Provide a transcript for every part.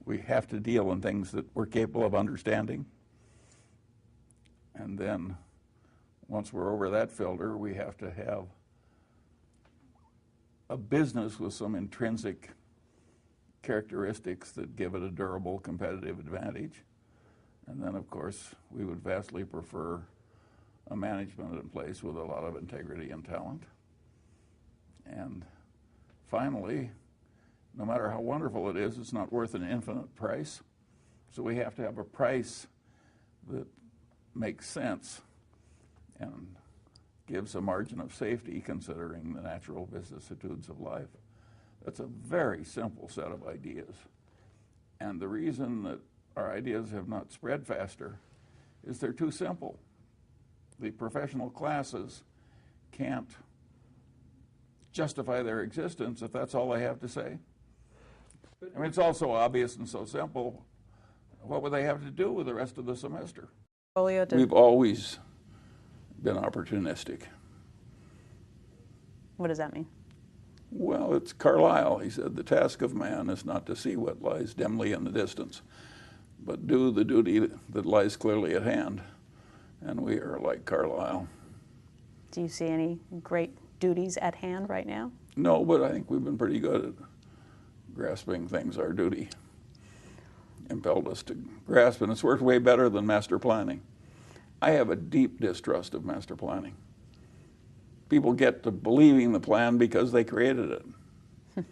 We have to deal in things that we're capable of understanding. And then once we're over that filter, we have to have a business with some intrinsic characteristics that give it a durable competitive advantage. And then, of course, we would vastly prefer a management in place with a lot of integrity and talent. And finally, no matter how wonderful it is, it's not worth an infinite price. So we have to have a price that makes sense and gives a margin of safety considering the natural vicissitudes of life. That's a very simple set of ideas. And the reason that our ideas have not spread faster is they're too simple. The professional classes can't justify their existence if that's all they have to say. I mean, it's all so obvious and so simple. What would they have to do with the rest of the semester? We've always been opportunistic. What does that mean? Well, it's Carlyle. He said, the task of man is not to see what lies dimly in the distance, but do the duty that lies clearly at hand. And we are like Carlyle. Do you see any great duties at hand right now? No, but I think we've been pretty good at grasping things our duty impelled us to grasp, and it's worked way better than master planning. I have a deep distrust of master planning. People get to believing the plan because they created it.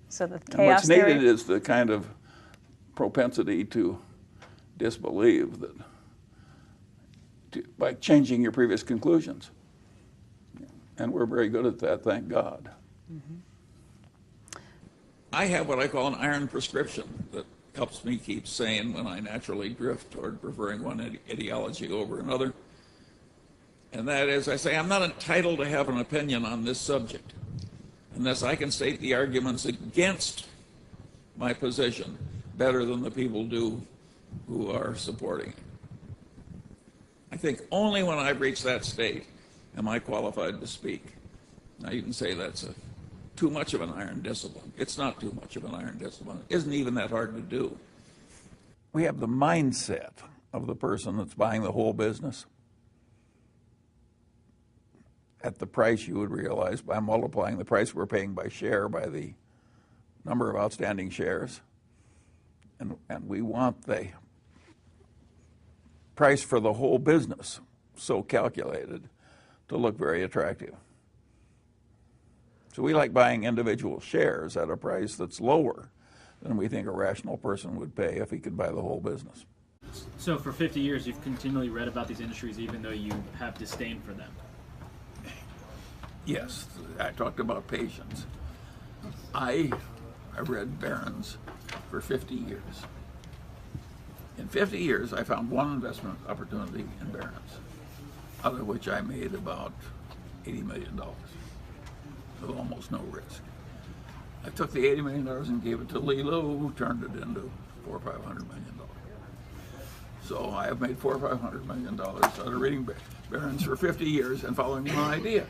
So the chaos and what's theory? needed is the kind of propensity to disbelieve that, by changing your previous conclusions. And we're very good at that, thank God. Mm-hmm. I have what I call an iron prescription that helps me keep sane when I naturally drift toward preferring one ideology over another. And that is, I say, I'm not entitled to have an opinion on this subject unless I can state the arguments against my position better than the people do who are supporting it. I think only when I've reached that state am I qualified to speak. Now you can say that's too much of an iron discipline. It's not too much of an iron discipline. It isn't even that hard to do. We have the mindset of the person that's buying the whole business at the price you would realize by multiplying the price we're paying by share by the number of outstanding shares. And we want the price for the whole business so calculated to look very attractive. So we like buying individual shares at a price that's lower than we think a rational person would pay if he could buy the whole business. So for 50 years, you've continually read about these industries even though you have disdain for them. Yes, I talked about patience. I read Barron's for 50 years. In 50 years, I found one investment opportunity in Barron's, out of which I made about $80 million with almost no risk. I took the $80 million and gave it to Lilo, who turned it into $400 or $500 million. So I have made $400 or $500 million out of reading Barron's for 50 years and following one idea.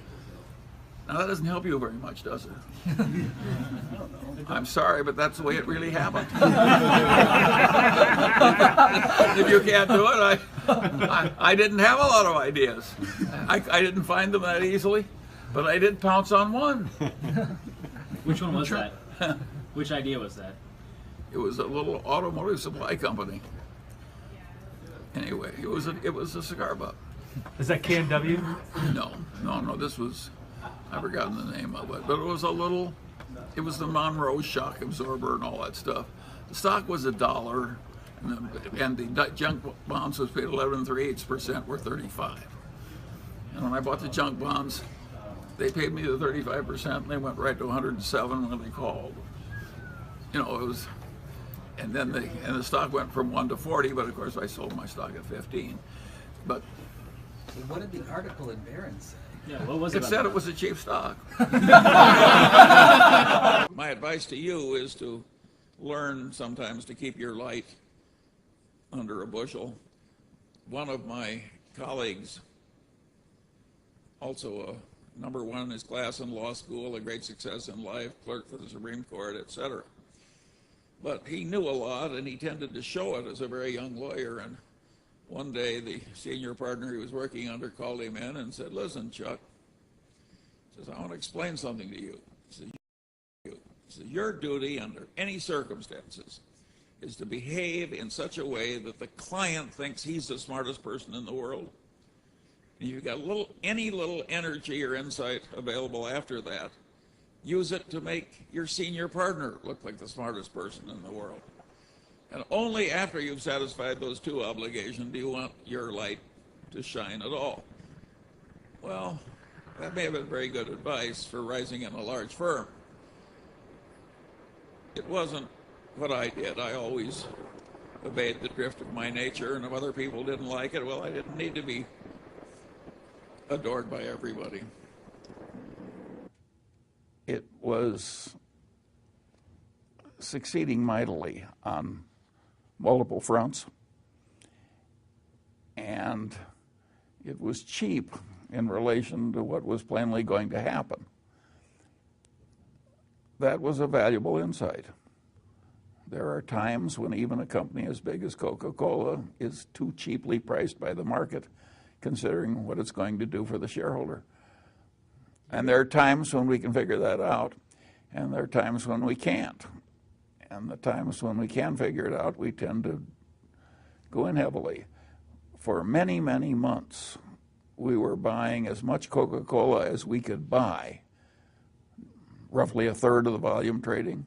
Now that doesn't help you very much, does it? I'm sorry, but that's the way it really happened. If you can't do it, I didn't have a lot of ideas. I didn't find them that easily, but I did pounce on one. Which one was that? Which idea was that? It was a little automotive supply company. Anyway, it was a cigar butt. Is that KNW? No. This was, I've forgotten the name of it, but it was the Monroe shock absorber and all that stuff. The stock was $1, and the junk bonds was paid 11 3/8%, were 35. And when I bought the junk bonds, they paid me the 35%, and they went right to 107 when they called. You know, it was, and then the stock went from 1 to 40, but of course I sold my stock at 15. But so what did the article in Barron's say? Yeah, what was it? It said it was a cheap stock. My advice to you is to learn sometimes to keep your light under a bushel. One of my colleagues, also a #1 in his class in law school, a great success in life, clerk for the Supreme Court, etc., But he knew a lot, and he tended to show it as a very young lawyer. And one day, the senior partner he was working under called him in and said, "Listen, Chuck," says, "I want to explain something to you." He says, "Your duty under any circumstances is to behave in such a way that the client thinks he's the smartest person in the world. And you've got any little energy or insight available after that, use it to make your senior partner look like the smartest person in the world. And only after you've satisfied those two obligations do you want your light to shine at all." Well, that may have been very good advice for rising in a large firm. It wasn't what I did. I always obeyed the drift of my nature, and if other people didn't like it, well, I didn't need to be adored by everybody. It was succeeding mightily on multiple fronts, and it was cheap in relation to what was plainly going to happen. That was a valuable insight. There are times when even a company as big as Coca-Cola is too cheaply priced by the market, considering what it's going to do for the shareholder. And there are times when we can figure that out, and there are times when we can't. And the times when we can figure it out, we tend to go in heavily. For many, many months, we were buying as much Coca-Cola as we could buy, roughly a third of the volume trading,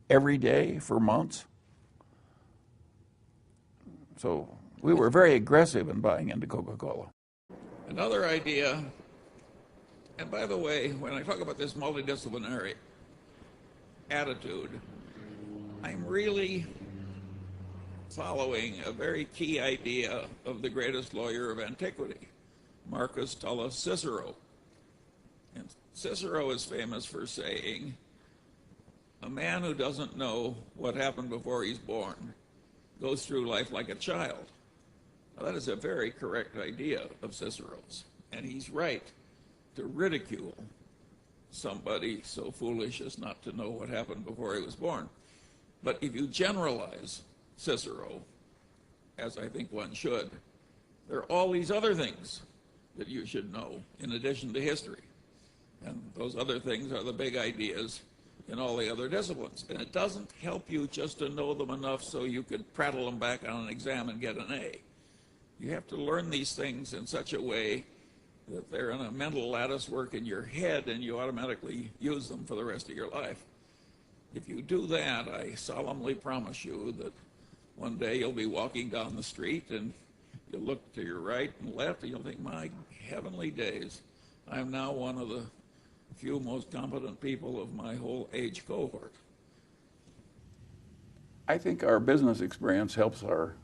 every day for months. So we were very aggressive in buying into Coca-Cola. Another idea, and by the way, when I talk about this multidisciplinary attitude, I'm really following a very key idea of the greatest lawyer of antiquity, Marcus Tullus Cicero. And Cicero is famous for saying, "A man who doesn't know what happened before he's born goes through life like a child." Now, that is a very correct idea of Cicero's, and he's right to ridicule somebody so foolish as not to know what happened before he was born. But if you generalize Cicero, as I think one should, there are all these other things that you should know in addition to history. And those other things are the big ideas in all the other disciplines. And it doesn't help you just to know them enough so you could prattle them back on an exam and get an A. You have to learn these things in such a way that they're in a mental lattice work in your head and you automatically use them for the rest of your life. If you do that, I solemnly promise you that one day you'll be walking down the street and you'll look to your right and left and you'll think, my heavenly days, I'm now one of the few most competent people of my whole age cohort. I think our business experience helps our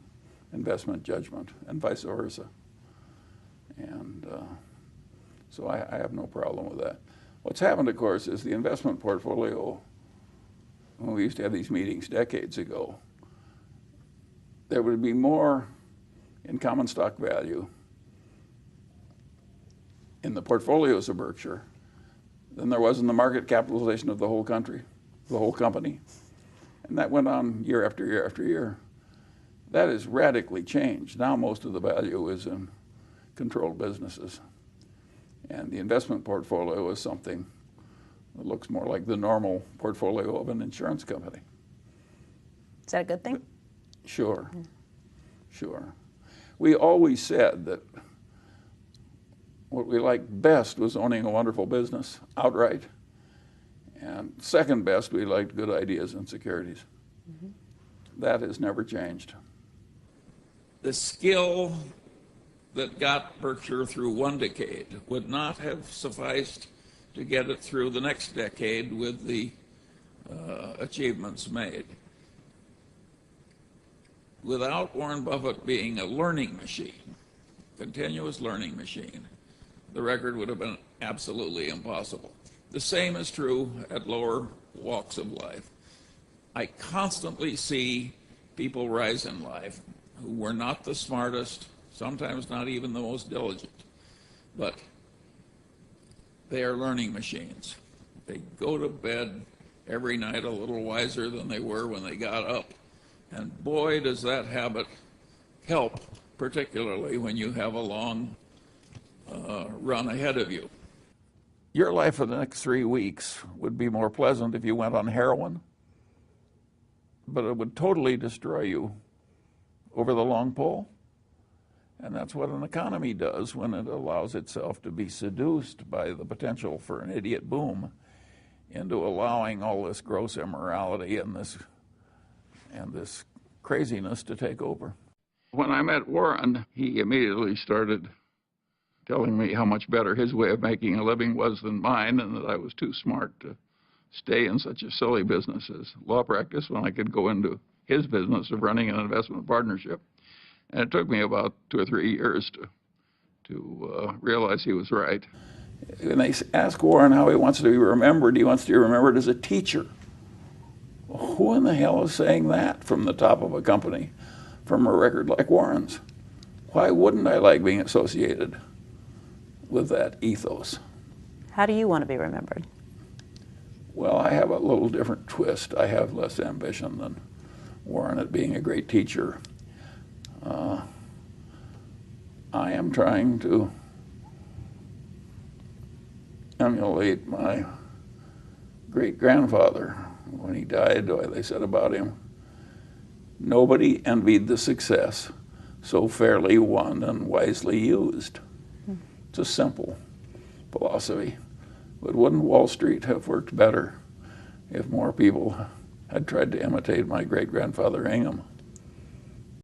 investment judgment and vice versa. And so I have no problem with that. What's happened, of course, is the investment portfolio, when we used to have these meetings decades ago, there would be more in common stock value in the portfolios of Berkshire than there was in the market capitalization of the whole country, the whole company. And that went on year after year after year. That has radically changed. Now most of the value is in controlled businesses. And the investment portfolio is something that looks more like the normal portfolio of an insurance company. Is that a good thing? Sure, sure. We always said that what we liked best was owning a wonderful business outright. And second best, we liked good ideas and securities. Mm-hmm. That has never changed. The skill that got Berkshire through one decade would not have sufficed to get it through the next decade with the achievements made. Without Warren Buffett being a learning machine, continuous learning machine, the record would have been absolutely impossible. The same is true at lower walks of life. I constantly see people rise in life who were not the smartest, sometimes not even the most diligent, but they are learning machines. They go to bed every night a little wiser than they were when they got up. And boy, does that habit help, particularly when you have a long run ahead of you. Your life for the next 3 weeks would be more pleasant if you went on heroin, but it would totally destroy you over the long pole. And that's what an economy does when it allows itself to be seduced by the potential for an idiot boom into allowing all this gross immorality and this craziness to take over. When I met Warren, he immediately started telling me how much better his way of making a living was than mine, and that I was too smart to stay in such a silly business as law practice when I could go into his business of running an investment partnership. And it took me about 2 or 3 years to realize he was right. When they ask Warren how he wants to be remembered, he wants to be remembered as a teacher. Well, who in the hell is saying that from the top of a company, from a record like Warren's? Why wouldn't I like being associated with that ethos? How do you want to be remembered? Well, I have a little different twist. I have less ambition than Warren at being a great teacher. I am trying to emulate my great-grandfather. When he died, they said about him, nobody envied the success so fairly won and wisely used. It's a simple philosophy. But wouldn't Wall Street have worked better if more people had tried to imitate my great-grandfather Ingham?